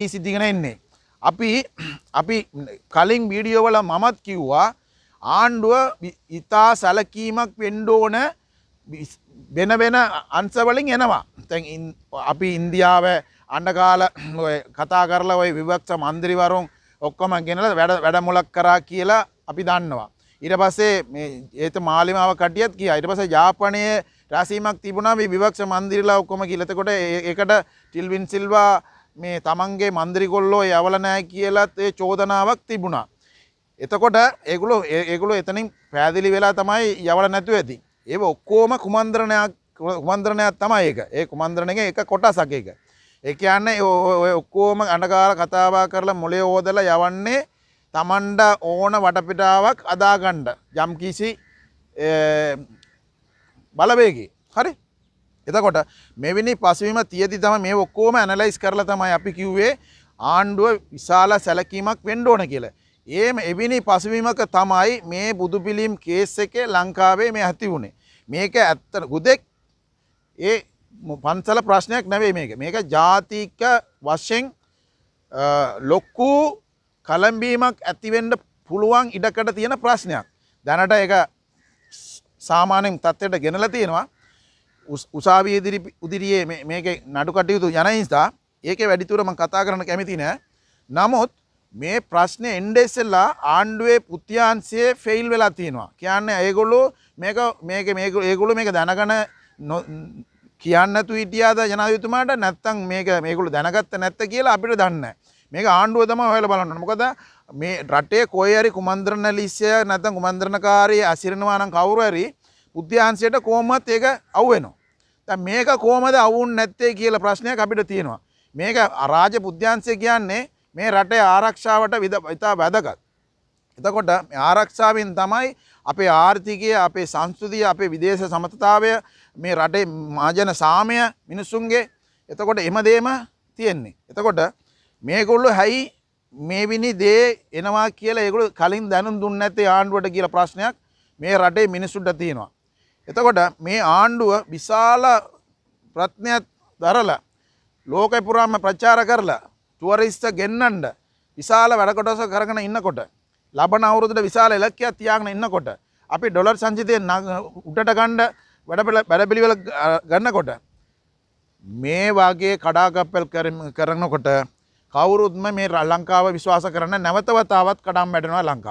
සිද්ධිගෙන එන්නේ. අපි කලින් වීඩියෝ වල මමත් කිව්වා ආණ්ඩුව ඉතා සැලකීමක් වෙන්න ඕන වෙන වෙන අංශ වලින් එනවා. දැන් අපි ඉන්දියාව අඬකාල ඔය කතා කරලා ඔය විවක්ෂ මන්ත්‍රීවරුන් ඔක්කොම ගෙනලා වැඩමුලක් කරා කියලා අපි දන්නවා. ඊට පස්සේ මේ ඒත මාලිමාව කටියත් ගියා. ඊට පස්සේ ජාපනයේ රැසීමක් තිබුණා මේ විවක්ෂ මන්ත්‍රීලා ඔක්කොම කියලා. එතකොට ඒකට ටිල්වින් සිල්වා මේ තමන්ගේ මන්ත්‍රී කොල්ලෝ යවල නැහැ කියලාත් ඒ චෝදනාවක් තිබුණා. එතකොට ඒගොල්ලෝ එතනින් පැහැදිලි වෙලා තමයි යවල නැතුව ඇති. ඒව ඔක්කොම කුමන්ත්‍රණයක් තමයි ඒක. ඒ කුමන්ත්‍රණයේ එක කොටසක් ඒක. ඒ කියන්නේ ඔය ඔක්කොම අඬකාර කතාබහ කරලා මොලේ හොදලා යවන්නේ තමන්ට ඕන වටපිටාවක් අදාගන්න යම්කිසි බලවේගී. හරි? එතකොට මෙවැනි පසුබිම තියදී තමයි මේ ඔක්කොම ඇනලයිස් කරලා තමයි අපි කිව්වේ ආණ්ඩුව විශාල සැලකීමක් වෙන්න ඕන කියලා. එවැනි පසුබිමක තමයි මේ බුදු පිළිම් කේස් එකේ ලංකාවේ මේ ඇති වුණේ. මේක ඇත්ත ගුදෙක් ඒ පන්සල ප්‍රශ්නයක් නෙවෙයි මේක. මේක ජාතික වශයෙන් ලොකු කලම්බීමක් ඇති වෙන්න පුළුවන් ඉඩකඩ තියෙන ප්‍රශ්නයක්. දැනට ඒක සාමාන්‍යයෙන් තත්ත්වයට ගෙනලා තියෙනවා. උසාවිය ඉදිරියේ මේකේ නඩු කටයුතු යන නිසා ඒකේ වැඩිතුර මම කතා කරන්න කැමති නෑ. නමුත් මේ ප්‍රශ්නේ එන්නේ ඉස්සෙල්ලා ආණ්ඩුවේ පුත්‍යාංශයේ ෆේල් වෙලා තියෙනවා. කියන්නේ ඒගොල්ලෝ මේගොල්ලෝ මේක දැනගෙන කියන්න නැතු හිටියාද ජනාධිපතිතුමාට නැත්තම් මේගොල්ලෝ දැනගත්ත නැත්ත කියලා අපිට දන්නේ නැහැ. මේක ආණ්ඩුව තමයි හොයලා බලන්න ඕනේ. මොකද මේ රටේ කොයි හරි කුමන්ත්‍රණ ලිස්ටය නැත්තම් කුමන්ත්‍රණකාරී අසිරනවා නම් කවුරු හරි උද්‍යාංශයට කොහොමවත් ඒක අවු වෙනවා. දැන් මේක කොහොමද අවුන්නේ නැත්තේ කියලා ප්‍රශ්නයක් අපිට තියෙනවා. මේක රාජ උද්‍යාංශය කියන්නේ මේ රටේ ආරක්ෂාවට ඉතා වැදගත්. එතකොට ආරක්ෂාවෙන් තමයි අපේ ආර්ථිකය, අපේ සංස්කෘතිය, අපේ විදේශ සමතතාවය, මේ රටේ මහජන සාමය මිනිසුන්ගේ එතකොට එම දේම තියෙන්නේ. එතකොට මේගොල්ලෝ හැයි මේවිනි දේ එනවා කියලා ඒගොල්ලෝ කලින් දැනුම් දුන්නේ නැත්තේ ආණ්ඩුවට කියලා ප්‍රශ්නයක් මේ රටේ මිනිසුන්ට තියෙනවා. එතකොට මේ ආණ්ඩුව විශාල ප්‍රඥාවක් දරලා ලෝකෙ පුරාම ප්‍රචාර කරලා ටුවරිස්ට් ගෙන්නන්න විශාල වැඩ කොටස කරගෙන ඉන්නකොට ලබන අවුරුද්දට විශාල ඉලක්කයක් තියාගෙන ඉන්නකොට අපි ඩොලර් සංචිතය උඩට ගන්න වැඩපිළිවෙල ගන්නකොට මේ වාගේ කඩාකප්පල් කරනකොට කවුරුත්ම මේ ලංකාව විශ්වාස කරන්න නැවත වතාවත් කඩම් වැටෙනවා ලංකාව.